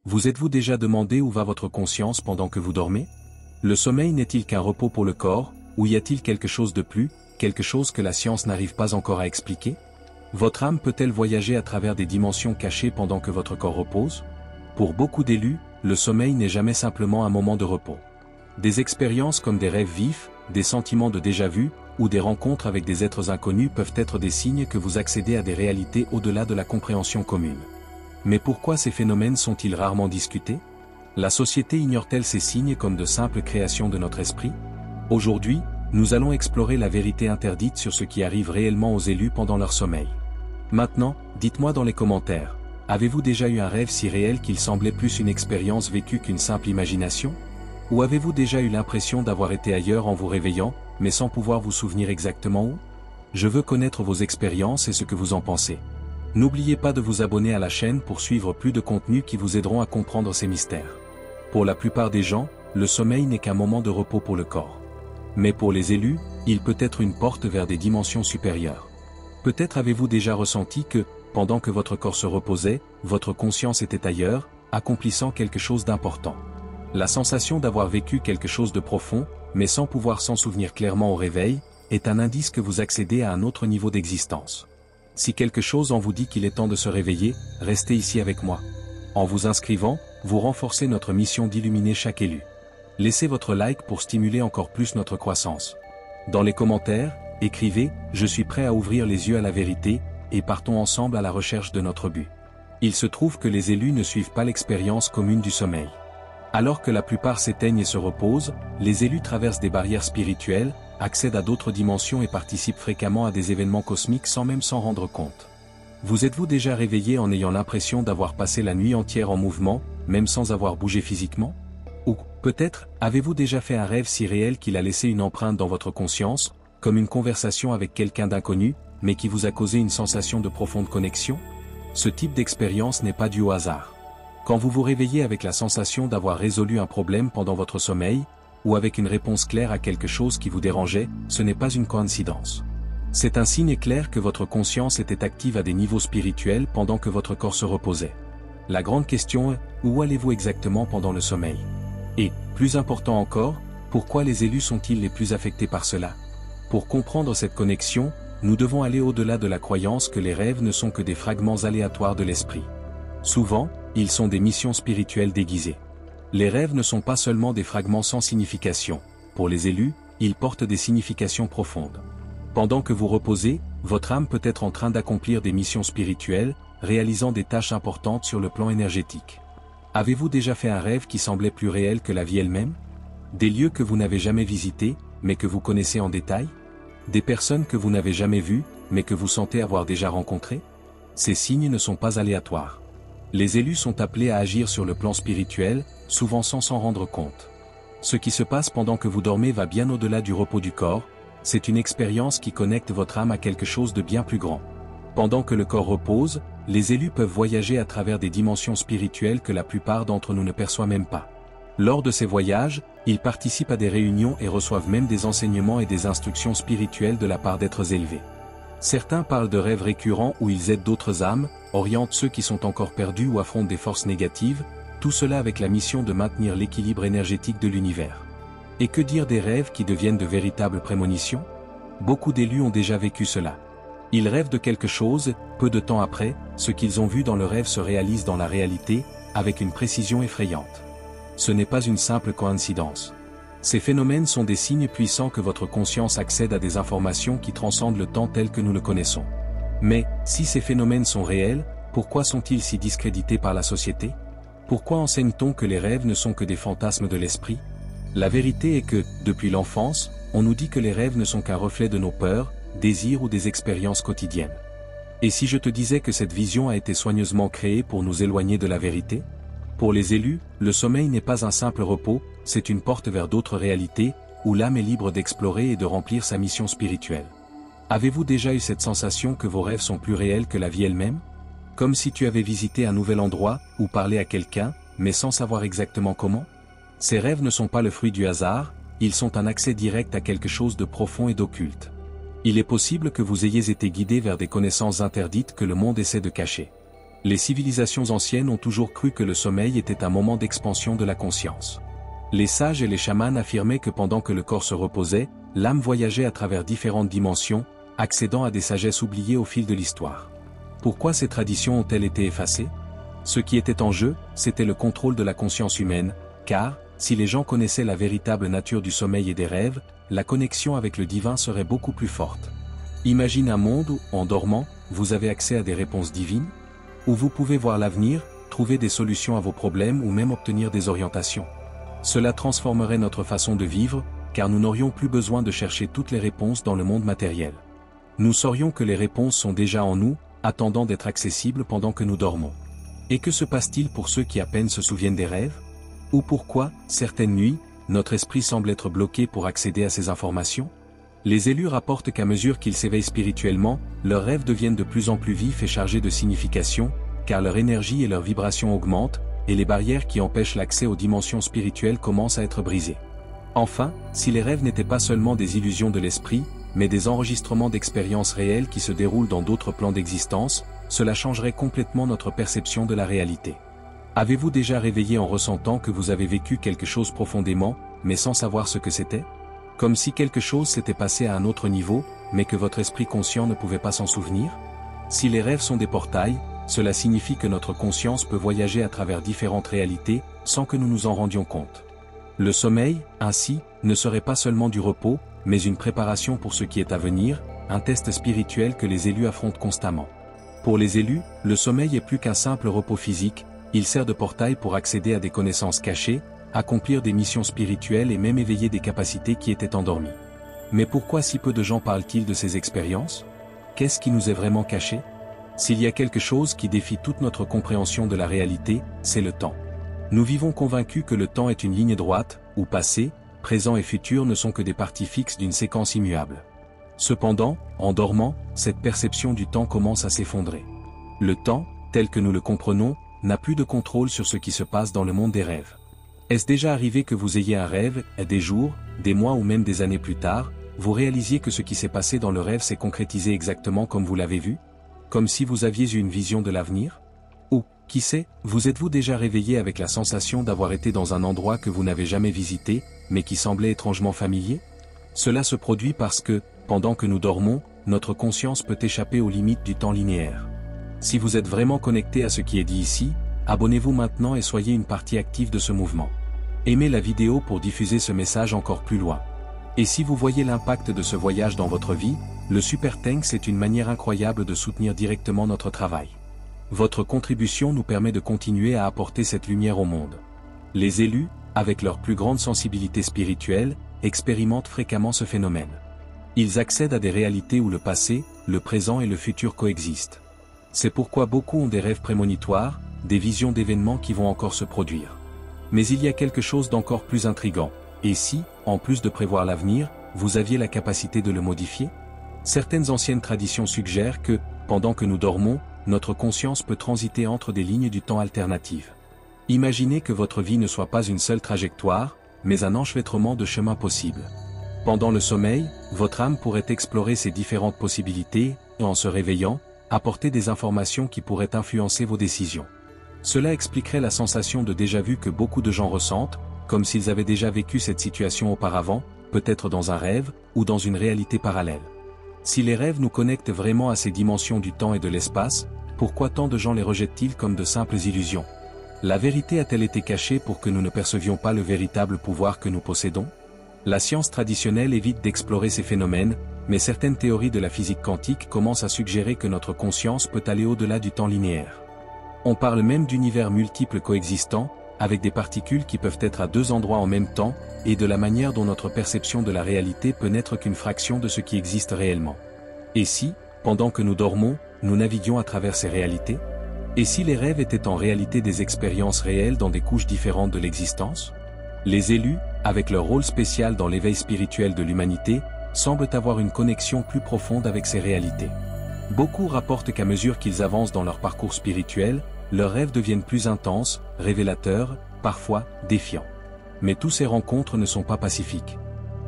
Vous êtes-vous déjà demandé où va votre conscience pendant que vous dormez? Le sommeil n'est-il qu'un repos pour le corps, ou y a-t-il quelque chose de plus, quelque chose que la science n'arrive pas encore à expliquer? Votre âme peut-elle voyager à travers des dimensions cachées pendant que votre corps repose? Pour beaucoup d'élus, le sommeil n'est jamais simplement un moment de repos. Des expériences comme des rêves vifs, des sentiments de déjà-vu, ou des rencontres avec des êtres inconnus peuvent être des signes que vous accédez à des réalités au-delà de la compréhension commune. Mais pourquoi ces phénomènes sont-ils rarement discutés? La société ignore-t-elle ces signes comme de simples créations de notre esprit? Aujourd'hui, nous allons explorer la vérité interdite sur ce qui arrive réellement aux élus pendant leur sommeil. Maintenant, dites-moi dans les commentaires, avez-vous déjà eu un rêve si réel qu'il semblait plus une expérience vécue qu'une simple imagination? Ou avez-vous déjà eu l'impression d'avoir été ailleurs en vous réveillant, mais sans pouvoir vous souvenir exactement où? Je veux connaître vos expériences et ce que vous en pensez. N'oubliez pas de vous abonner à la chaîne pour suivre plus de contenus qui vous aideront à comprendre ces mystères. Pour la plupart des gens, le sommeil n'est qu'un moment de repos pour le corps. Mais pour les élus, il peut être une porte vers des dimensions supérieures. Peut-être avez-vous déjà ressenti que, pendant que votre corps se reposait, votre conscience était ailleurs, accomplissant quelque chose d'important. La sensation d'avoir vécu quelque chose de profond, mais sans pouvoir s'en souvenir clairement au réveil, est un indice que vous accédez à un autre niveau d'existence. Si quelque chose en vous dit qu'il est temps de se réveiller, restez ici avec moi. En vous inscrivant, vous renforcez notre mission d'illuminer chaque élu. Laissez votre like pour stimuler encore plus notre croissance. Dans les commentaires, écrivez « Je suis prêt à ouvrir les yeux à la vérité » et partons ensemble à la recherche de notre but. Il se trouve que les élus ne suivent pas l'expérience commune du sommeil. Alors que la plupart s'éteignent et se reposent, les élus traversent des barrières spirituelles, accèdent à d'autres dimensions et participent fréquemment à des événements cosmiques sans même s'en rendre compte. Vous êtes-vous déjà réveillé en ayant l'impression d'avoir passé la nuit entière en mouvement, même sans avoir bougé physiquement? Ou, peut-être, avez-vous déjà fait un rêve si réel qu'il a laissé une empreinte dans votre conscience, comme une conversation avec quelqu'un d'inconnu, mais qui vous a causé une sensation de profonde connexion? Ce type d'expérience n'est pas dû au hasard. Quand vous vous réveillez avec la sensation d'avoir résolu un problème pendant votre sommeil, ou avec une réponse claire à quelque chose qui vous dérangeait, ce n'est pas une coïncidence. C'est un signe clair que votre conscience était active à des niveaux spirituels pendant que votre corps se reposait. La grande question est, où allez-vous exactement pendant le sommeil? Et, plus important encore, pourquoi les élus sont-ils les plus affectés par cela? Pour comprendre cette connexion, nous devons aller au-delà de la croyance que les rêves ne sont que des fragments aléatoires de l'esprit. Souvent, ils sont des missions spirituelles déguisées. Les rêves ne sont pas seulement des fragments sans signification. Pour les élus, ils portent des significations profondes. Pendant que vous reposez, votre âme peut être en train d'accomplir des missions spirituelles, réalisant des tâches importantes sur le plan énergétique. Avez-vous déjà fait un rêve qui semblait plus réel que la vie elle-même? Des lieux que vous n'avez jamais visités, mais que vous connaissez en détail? Des personnes que vous n'avez jamais vues, mais que vous sentez avoir déjà rencontrées? Ces signes ne sont pas aléatoires. Les élus sont appelés à agir sur le plan spirituel, souvent sans s'en rendre compte. Ce qui se passe pendant que vous dormez va bien au-delà du repos du corps, c'est une expérience qui connecte votre âme à quelque chose de bien plus grand. Pendant que le corps repose, les élus peuvent voyager à travers des dimensions spirituelles que la plupart d'entre nous ne perçoit même pas. Lors de ces voyages, ils participent à des réunions et reçoivent même des enseignements et des instructions spirituelles de la part d'êtres élevés. Certains parlent de rêves récurrents où ils aident d'autres âmes, orientent ceux qui sont encore perdus ou affrontent des forces négatives, tout cela avec la mission de maintenir l'équilibre énergétique de l'univers. Et que dire des rêves qui deviennent de véritables prémonitions? Beaucoup d'élus ont déjà vécu cela. Ils rêvent de quelque chose, peu de temps après, ce qu'ils ont vu dans le rêve se réalise dans la réalité, avec une précision effrayante. Ce n'est pas une simple coïncidence. Ces phénomènes sont des signes puissants que votre conscience accède à des informations qui transcendent le temps tel que nous le connaissons. Mais, si ces phénomènes sont réels, pourquoi sont-ils si discrédités par la société? Pourquoi enseigne-t-on que les rêves ne sont que des fantasmes de l'esprit? La vérité est que, depuis l'enfance, on nous dit que les rêves ne sont qu'un reflet de nos peurs, désirs ou des expériences quotidiennes. Et si je te disais que cette vision a été soigneusement créée pour nous éloigner de la vérité? Pour les élus, le sommeil n'est pas un simple repos, c'est une porte vers d'autres réalités, où l'âme est libre d'explorer et de remplir sa mission spirituelle. Avez-vous déjà eu cette sensation que vos rêves sont plus réels que la vie elle-même? Comme si tu avais visité un nouvel endroit, ou parlé à quelqu'un, mais sans savoir exactement comment? Ces rêves ne sont pas le fruit du hasard, ils sont un accès direct à quelque chose de profond et d'occulte. Il est possible que vous ayez été guidé vers des connaissances interdites que le monde essaie de cacher. Les civilisations anciennes ont toujours cru que le sommeil était un moment d'expansion de la conscience. Les sages et les chamans affirmaient que pendant que le corps se reposait, l'âme voyageait à travers différentes dimensions, accédant à des sagesses oubliées au fil de l'histoire. Pourquoi ces traditions ont-elles été effacées? Ce qui était en jeu, c'était le contrôle de la conscience humaine, car, si les gens connaissaient la véritable nature du sommeil et des rêves, la connexion avec le divin serait beaucoup plus forte. Imagine un monde où, en dormant, vous avez accès à des réponses divines, où vous pouvez voir l'avenir, trouver des solutions à vos problèmes ou même obtenir des orientations. Cela transformerait notre façon de vivre, car nous n'aurions plus besoin de chercher toutes les réponses dans le monde matériel. Nous saurions que les réponses sont déjà en nous, attendant d'être accessibles pendant que nous dormons. Et que se passe-t-il pour ceux qui à peine se souviennent des rêves? Ou pourquoi, certaines nuits, notre esprit semble être bloqué pour accéder à ces informations? Les élus rapportent qu'à mesure qu'ils s'éveillent spirituellement, leurs rêves deviennent de plus en plus vifs et chargés de signification, car leur énergie et leur vibration augmentent, et les barrières qui empêchent l'accès aux dimensions spirituelles commencent à être brisées. Enfin, si les rêves n'étaient pas seulement des illusions de l'esprit, mais des enregistrements d'expériences réelles qui se déroulent dans d'autres plans d'existence, cela changerait complètement notre perception de la réalité. Avez-vous déjà réveillé en ressentant que vous avez vécu quelque chose profondément, mais sans savoir ce que c'était? Comme si quelque chose s'était passé à un autre niveau, mais que votre esprit conscient ne pouvait pas s'en souvenir? Si les rêves sont des portails, cela signifie que notre conscience peut voyager à travers différentes réalités, sans que nous nous en rendions compte. Le sommeil, ainsi, ne serait pas seulement du repos, mais une préparation pour ce qui est à venir, un test spirituel que les élus affrontent constamment. Pour les élus, le sommeil est plus qu'un simple repos physique, il sert de portail pour accéder à des connaissances cachées, accomplir des missions spirituelles et même éveiller des capacités qui étaient endormies. Mais pourquoi si peu de gens parlent-ils de ces expériences? Qu'est-ce qui nous est vraiment caché? S'il y a quelque chose qui défie toute notre compréhension de la réalité, c'est le temps. Nous vivons convaincus que le temps est une ligne droite, où passé, présent et futur ne sont que des parties fixes d'une séquence immuable. Cependant, en dormant, cette perception du temps commence à s'effondrer. Le temps, tel que nous le comprenons, n'a plus de contrôle sur ce qui se passe dans le monde des rêves. Est-ce déjà arrivé que vous ayez un rêve, et des jours, des mois ou même des années plus tard, vous réalisiez que ce qui s'est passé dans le rêve s'est concrétisé exactement comme vous l'avez vu? Comme si vous aviez eu une vision de l'avenir? Ou, qui sait, vous êtes-vous déjà réveillé avec la sensation d'avoir été dans un endroit que vous n'avez jamais visité, mais qui semblait étrangement familier? Cela se produit parce que, pendant que nous dormons, notre conscience peut échapper aux limites du temps linéaire. Si vous êtes vraiment connecté à ce qui est dit ici, abonnez-vous maintenant et soyez une partie active de ce mouvement. Aimez la vidéo pour diffuser ce message encore plus loin. Et si vous voyez l'impact de ce voyage dans votre vie, le Super Thanks est une manière incroyable de soutenir directement notre travail. Votre contribution nous permet de continuer à apporter cette lumière au monde. Les élus, avec leur plus grande sensibilité spirituelle, expérimentent fréquemment ce phénomène. Ils accèdent à des réalités où le passé, le présent et le futur coexistent. C'est pourquoi beaucoup ont des rêves prémonitoires, des visions d'événements qui vont encore se produire. Mais il y a quelque chose d'encore plus intrigant. Et si, en plus de prévoir l'avenir, vous aviez la capacité de le modifier? Certaines anciennes traditions suggèrent que, pendant que nous dormons, notre conscience peut transiter entre des lignes du temps alternatives. Imaginez que votre vie ne soit pas une seule trajectoire, mais un enchevêtrement de chemins possibles. Pendant le sommeil, votre âme pourrait explorer ces différentes possibilités, et en se réveillant, apporter des informations qui pourraient influencer vos décisions. Cela expliquerait la sensation de déjà-vu que beaucoup de gens ressentent, comme s'ils avaient déjà vécu cette situation auparavant, peut-être dans un rêve, ou dans une réalité parallèle. Si les rêves nous connectent vraiment à ces dimensions du temps et de l'espace, pourquoi tant de gens les rejettent-ils comme de simples illusions? La vérité a-t-elle été cachée pour que nous ne percevions pas le véritable pouvoir que nous possédons? La science traditionnelle évite d'explorer ces phénomènes, mais certaines théories de la physique quantique commencent à suggérer que notre conscience peut aller au-delà du temps linéaire. On parle même d'univers multiples coexistants, avec des particules qui peuvent être à deux endroits en même temps, et de la manière dont notre perception de la réalité peut n'être qu'une fraction de ce qui existe réellement. Et si, pendant que nous dormons, nous naviguions à travers ces réalités? Et si les rêves étaient en réalité des expériences réelles dans des couches différentes de l'existence? Les élus, avec leur rôle spécial dans l'éveil spirituel de l'humanité, semblent avoir une connexion plus profonde avec ces réalités. Beaucoup rapportent qu'à mesure qu'ils avancent dans leur parcours spirituel, leurs rêves deviennent plus intenses, révélateurs, parfois défiants. Mais toutes ces rencontres ne sont pas pacifiques.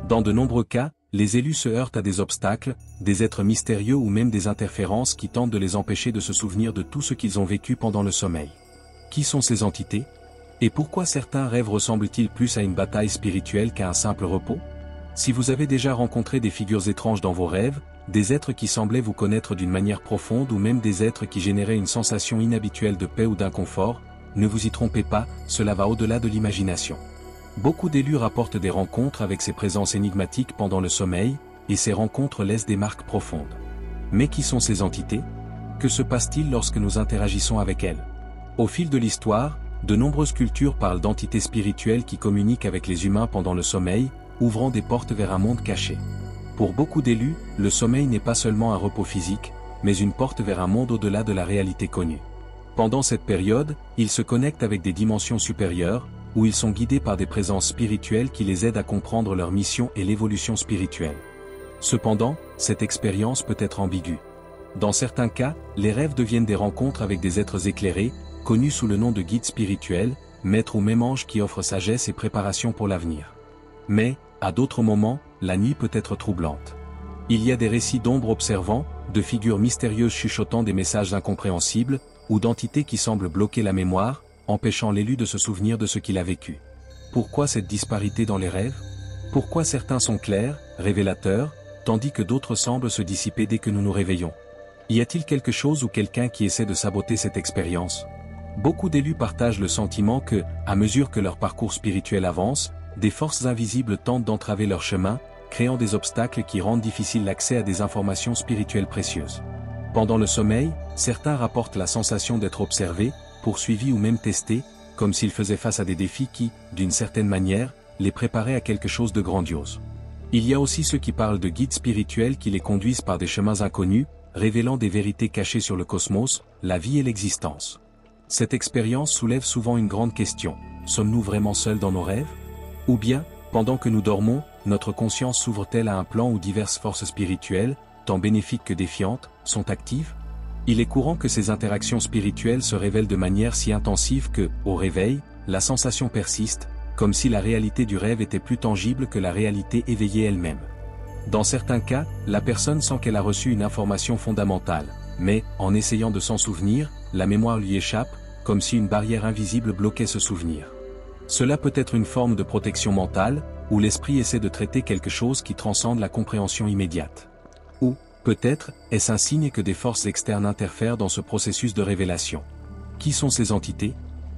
Dans de nombreux cas, les élus se heurtent à des obstacles, des êtres mystérieux ou même des interférences qui tentent de les empêcher de se souvenir de tout ce qu'ils ont vécu pendant le sommeil. Qui sont ces entités? Et pourquoi certains rêves ressemblent-ils plus à une bataille spirituelle qu'à un simple repos? Si vous avez déjà rencontré des figures étranges dans vos rêves, des êtres qui semblaient vous connaître d'une manière profonde ou même des êtres qui généraient une sensation inhabituelle de paix ou d'inconfort, ne vous y trompez pas, cela va au-delà de l'imagination. Beaucoup d'élus rapportent des rencontres avec ces présences énigmatiques pendant le sommeil, et ces rencontres laissent des marques profondes. Mais qui sont ces entités? Que se passe-t-il lorsque nous interagissons avec elles? Au fil de l'histoire, de nombreuses cultures parlent d'entités spirituelles qui communiquent avec les humains pendant le sommeil, ouvrant des portes vers un monde caché. Pour beaucoup d'élus, le sommeil n'est pas seulement un repos physique, mais une porte vers un monde au-delà de la réalité connue. Pendant cette période, ils se connectent avec des dimensions supérieures, où ils sont guidés par des présences spirituelles qui les aident à comprendre leur mission et l'évolution spirituelle. Cependant, cette expérience peut être ambiguë. Dans certains cas, les rêves deviennent des rencontres avec des êtres éclairés, connus sous le nom de guides spirituels, maîtres ou même anges qui offrent sagesse et préparation pour l'avenir. Mais, à d'autres moments, la nuit peut être troublante. Il y a des récits d'ombres observant, de figures mystérieuses chuchotant des messages incompréhensibles, ou d'entités qui semblent bloquer la mémoire, empêchant l'élu de se souvenir de ce qu'il a vécu. Pourquoi cette disparité dans les rêves? Pourquoi certains sont clairs, révélateurs, tandis que d'autres semblent se dissiper dès que nous nous réveillons? Y a-t-il quelque chose ou quelqu'un qui essaie de saboter cette expérience? Beaucoup d'élus partagent le sentiment que, à mesure que leur parcours spirituel avance, des forces invisibles tentent d'entraver leur chemin, créant des obstacles qui rendent difficile l'accès à des informations spirituelles précieuses. Pendant le sommeil, certains rapportent la sensation d'être observés, poursuivis ou même testés, comme s'ils faisaient face à des défis qui, d'une certaine manière, les préparaient à quelque chose de grandiose. Il y a aussi ceux qui parlent de guides spirituels qui les conduisent par des chemins inconnus, révélant des vérités cachées sur le cosmos, la vie et l'existence. Cette expérience soulève souvent une grande question: sommes-nous vraiment seuls dans nos rêves? Ou bien, pendant que nous dormons, notre conscience s'ouvre-t-elle à un plan où diverses forces spirituelles, tant bénéfiques que défiantes, sont actives? Il est courant que ces interactions spirituelles se révèlent de manière si intensive que, au réveil, la sensation persiste, comme si la réalité du rêve était plus tangible que la réalité éveillée elle-même. Dans certains cas, la personne sent qu'elle a reçu une information fondamentale, mais, en essayant de s'en souvenir, la mémoire lui échappe, comme si une barrière invisible bloquait ce souvenir. Cela peut être une forme de protection mentale, où l'esprit essaie de traiter quelque chose qui transcende la compréhension immédiate. Ou, peut-être, est-ce un signe que des forces externes interfèrent dans ce processus de révélation. Qui sont ces entités?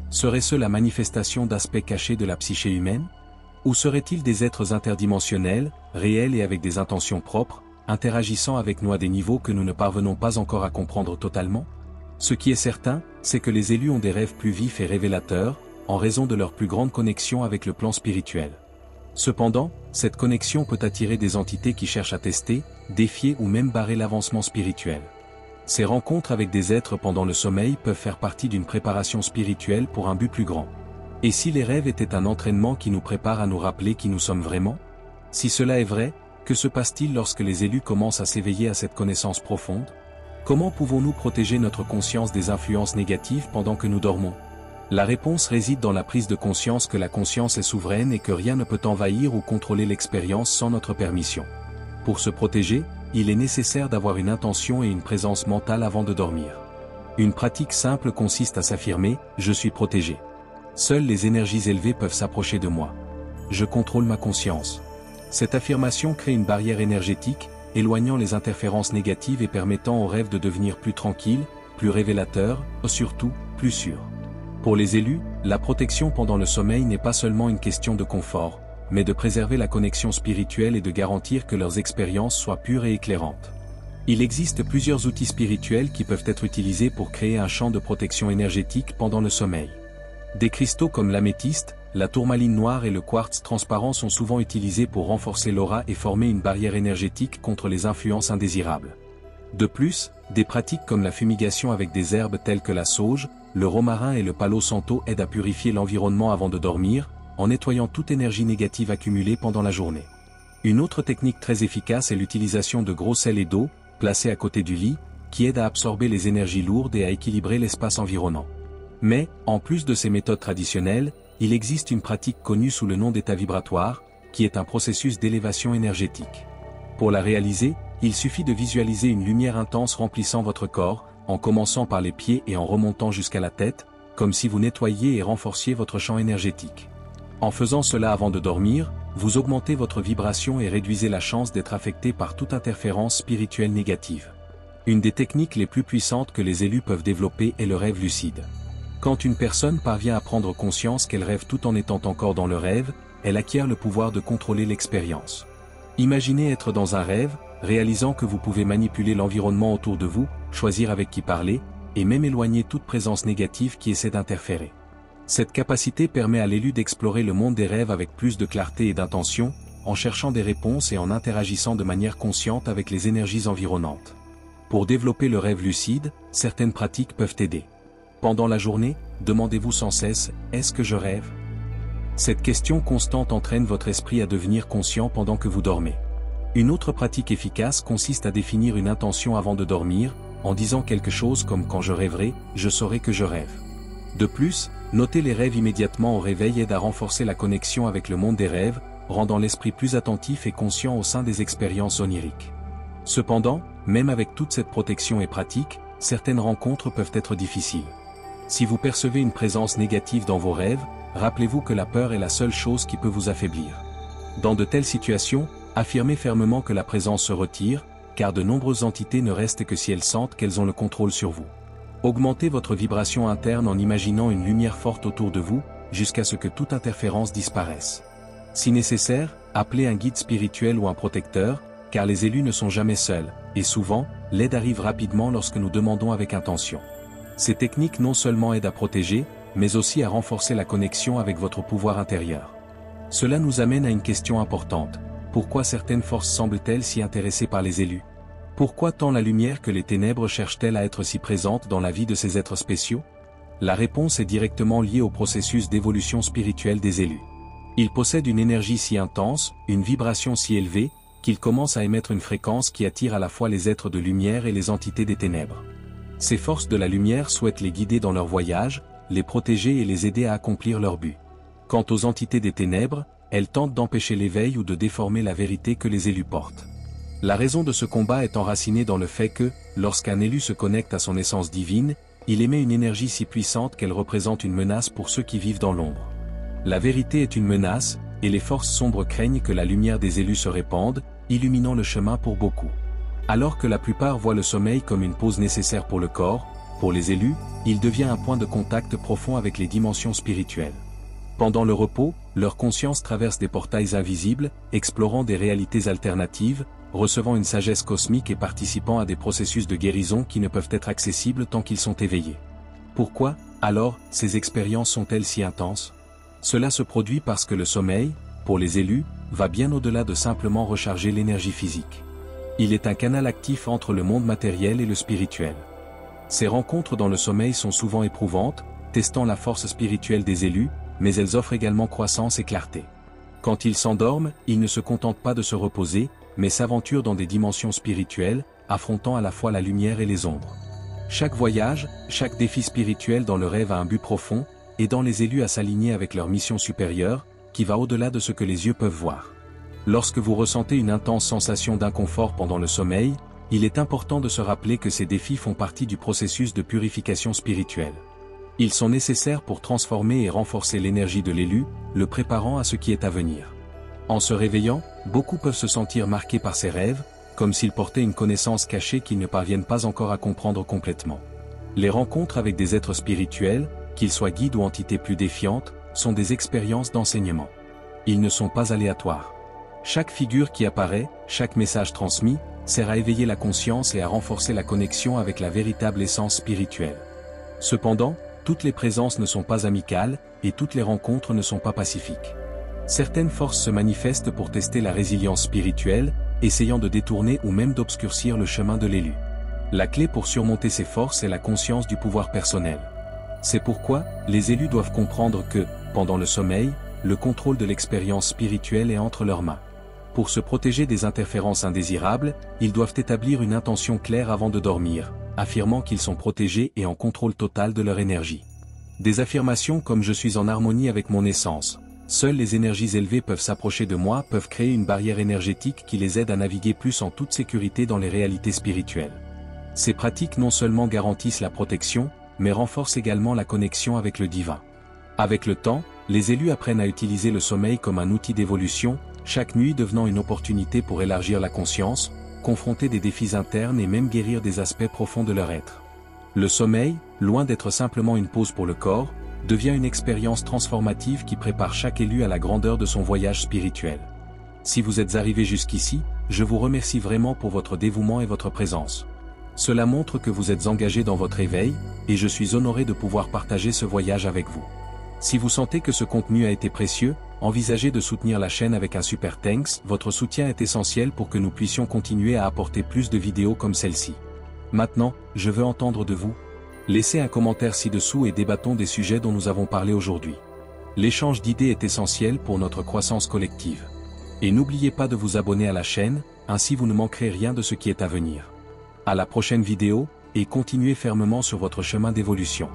Serait-ce la manifestation d'aspects cachés de la psyché humaine? Ou seraient-ils des êtres interdimensionnels, réels et avec des intentions propres, interagissant avec nous à des niveaux que nous ne parvenons pas encore à comprendre totalement? Ce qui est certain, c'est que les élus ont des rêves plus vifs et révélateurs, en raison de leur plus grande connexion avec le plan spirituel. Cependant, cette connexion peut attirer des entités qui cherchent à tester, défier ou même barrer l'avancement spirituel. Ces rencontres avec des êtres pendant le sommeil peuvent faire partie d'une préparation spirituelle pour un but plus grand. Et si les rêves étaient un entraînement qui nous prépare à nous rappeler qui nous sommes vraiment? Si cela est vrai, que se passe-t-il lorsque les élus commencent à s'éveiller à cette connaissance profonde? Comment pouvons-nous protéger notre conscience des influences négatives pendant que nous dormons? La réponse réside dans la prise de conscience que la conscience est souveraine et que rien ne peut envahir ou contrôler l'expérience sans notre permission. Pour se protéger, il est nécessaire d'avoir une intention et une présence mentale avant de dormir. Une pratique simple consiste à s'affirmer « Je suis protégé ». Seules les énergies élevées peuvent s'approcher de moi. Je contrôle ma conscience. Cette affirmation crée une barrière énergétique, éloignant les interférences négatives et permettant aux rêves de devenir plus tranquilles, plus révélateurs, surtout, plus sûrs. Pour les élus, la protection pendant le sommeil n'est pas seulement une question de confort, mais de préserver la connexion spirituelle et de garantir que leurs expériences soient pures et éclairantes. Il existe plusieurs outils spirituels qui peuvent être utilisés pour créer un champ de protection énergétique pendant le sommeil. Des cristaux comme l'améthyste, la tourmaline noire et le quartz transparent sont souvent utilisés pour renforcer l'aura et former une barrière énergétique contre les influences indésirables. De plus, des pratiques comme la fumigation avec des herbes telles que la sauge, le romarin et le palo santo aident à purifier l'environnement avant de dormir, en nettoyant toute énergie négative accumulée pendant la journée. Une autre technique très efficace est l'utilisation de gros sel et d'eau, placés à côté du lit, qui aident à absorber les énergies lourdes et à équilibrer l'espace environnant. Mais, en plus de ces méthodes traditionnelles, il existe une pratique connue sous le nom d'état vibratoire, qui est un processus d'élévation énergétique. Pour la réaliser, il suffit de visualiser une lumière intense remplissant votre corps, en commençant par les pieds et en remontant jusqu'à la tête, comme si vous nettoyiez et renforciez votre champ énergétique. En faisant cela avant de dormir, vous augmentez votre vibration et réduisez la chance d'être affecté par toute interférence spirituelle négative. Une des techniques les plus puissantes que les élus peuvent développer est le rêve lucide. Quand une personne parvient à prendre conscience qu'elle rêve tout en étant encore dans le rêve, elle acquiert le pouvoir de contrôler l'expérience. Imaginez être dans un rêve, réalisant que vous pouvez manipuler l'environnement autour de vous, choisir avec qui parler, et même éloigner toute présence négative qui essaie d'interférer. Cette capacité permet à l'élu d'explorer le monde des rêves avec plus de clarté et d'intention, en cherchant des réponses et en interagissant de manière consciente avec les énergies environnantes. Pour développer le rêve lucide, certaines pratiques peuvent aider. Pendant la journée, demandez-vous sans cesse « Est-ce que je rêve ?» Cette question constante entraîne votre esprit à devenir conscient pendant que vous dormez. Une autre pratique efficace consiste à définir une intention avant de dormir, en disant quelque chose comme « Quand je rêverai, je saurai que je rêve ». De plus, noter les rêves immédiatement au réveil aide à renforcer la connexion avec le monde des rêves, rendant l'esprit plus attentif et conscient au sein des expériences oniriques. Cependant, même avec toute cette protection et pratique, certaines rencontres peuvent être difficiles. Si vous percevez une présence négative dans vos rêves, rappelez-vous que la peur est la seule chose qui peut vous affaiblir. Dans de telles situations, affirmez fermement que la présence se retire, car de nombreuses entités ne restent que si elles sentent qu'elles ont le contrôle sur vous. Augmentez votre vibration interne en imaginant une lumière forte autour de vous, jusqu'à ce que toute interférence disparaisse. Si nécessaire, appelez un guide spirituel ou un protecteur, car les élus ne sont jamais seuls, et souvent, l'aide arrive rapidement lorsque nous demandons avec intention. Ces techniques non seulement aident à protéger, mais aussi à renforcer la connexion avec votre pouvoir intérieur. Cela nous amène à une question importante. Pourquoi certaines forces semblent-elles si intéressées par les élus ? Pourquoi tant la lumière que les ténèbres cherchent-elles à être si présentes dans la vie de ces êtres spéciaux? La réponse est directement liée au processus d'évolution spirituelle des élus. Ils possèdent une énergie si intense, une vibration si élevée, qu'ils commencent à émettre une fréquence qui attire à la fois les êtres de lumière et les entités des ténèbres. Ces forces de la lumière souhaitent les guider dans leur voyage, les protéger et les aider à accomplir leur but. Quant aux entités des ténèbres, elles tentent d'empêcher l'éveil ou de déformer la vérité que les élus portent. La raison de ce combat est enracinée dans le fait que, lorsqu'un élu se connecte à son essence divine, il émet une énergie si puissante qu'elle représente une menace pour ceux qui vivent dans l'ombre. La vérité est une menace, et les forces sombres craignent que la lumière des élus se répande, illuminant le chemin pour beaucoup. Alors que la plupart voient le sommeil comme une pause nécessaire pour le corps, pour les élus, il devient un point de contact profond avec les dimensions spirituelles. Pendant le repos, leur conscience traverse des portails invisibles, explorant des réalités alternatives, recevant une sagesse cosmique et participant à des processus de guérison qui ne peuvent être accessibles tant qu'ils sont éveillés. Pourquoi, alors, ces expériences sont-elles si intenses? Cela se produit parce que le sommeil, pour les élus, va bien au-delà de simplement recharger l'énergie physique. Il est un canal actif entre le monde matériel et le spirituel. Ces rencontres dans le sommeil sont souvent éprouvantes, testant la force spirituelle des élus, mais elles offrent également croissance et clarté. Quand ils s'endorment, ils ne se contentent pas de se reposer, mais s'aventurent dans des dimensions spirituelles, affrontant à la fois la lumière et les ombres. Chaque voyage, chaque défi spirituel dans le rêve a un but profond, aidant les élus à s'aligner avec leur mission supérieure, qui va au-delà de ce que les yeux peuvent voir. Lorsque vous ressentez une intense sensation d'inconfort pendant le sommeil, il est important de se rappeler que ces défis font partie du processus de purification spirituelle. Ils sont nécessaires pour transformer et renforcer l'énergie de l'élu, le préparant à ce qui est à venir. En se réveillant, beaucoup peuvent se sentir marqués par ces rêves, comme s'ils portaient une connaissance cachée qu'ils ne parviennent pas encore à comprendre complètement. Les rencontres avec des êtres spirituels, qu'ils soient guides ou entités plus défiantes, sont des expériences d'enseignement. Ils ne sont pas aléatoires. Chaque figure qui apparaît, chaque message transmis, sert à éveiller la conscience et à renforcer la connexion avec la véritable essence spirituelle. Cependant, toutes les présences ne sont pas amicales, et toutes les rencontres ne sont pas pacifiques. Certaines forces se manifestent pour tester la résilience spirituelle, essayant de détourner ou même d'obscurcir le chemin de l'élu. La clé pour surmonter ces forces est la conscience du pouvoir personnel. C'est pourquoi, les élus doivent comprendre que, pendant le sommeil, le contrôle de l'expérience spirituelle est entre leurs mains. Pour se protéger des interférences indésirables, ils doivent établir une intention claire avant de dormir, affirmant qu'ils sont protégés et en contrôle total de leur énergie. Des affirmations comme « Je suis en harmonie avec mon essence », Seules les énergies élevées peuvent s'approcher de moi, peuvent créer une barrière énergétique qui les aide à naviguer plus en toute sécurité dans les réalités spirituelles. Ces pratiques non seulement garantissent la protection, mais renforcent également la connexion avec le divin. Avec le temps, les élus apprennent à utiliser le sommeil comme un outil d'évolution, chaque nuit devenant une opportunité pour élargir la conscience, confronter des défis internes et même guérir des aspects profonds de leur être. Le sommeil, loin d'être simplement une pause pour le corps, devient une expérience transformative qui prépare chaque élu à la grandeur de son voyage spirituel. Si vous êtes arrivé jusqu'ici, je vous remercie vraiment pour votre dévouement et votre présence. Cela montre que vous êtes engagé dans votre éveil, et je suis honoré de pouvoir partager ce voyage avec vous. Si vous sentez que ce contenu a été précieux, envisagez de soutenir la chaîne avec un super thanks, votre soutien est essentiel pour que nous puissions continuer à apporter plus de vidéos comme celle-ci. Maintenant, je veux entendre de vous. Laissez un commentaire ci-dessous et débattons des sujets dont nous avons parlé aujourd'hui. L'échange d'idées est essentiel pour notre croissance collective. Et n'oubliez pas de vous abonner à la chaîne, ainsi vous ne manquerez rien de ce qui est à venir. À la prochaine vidéo, et continuez fermement sur votre chemin d'évolution.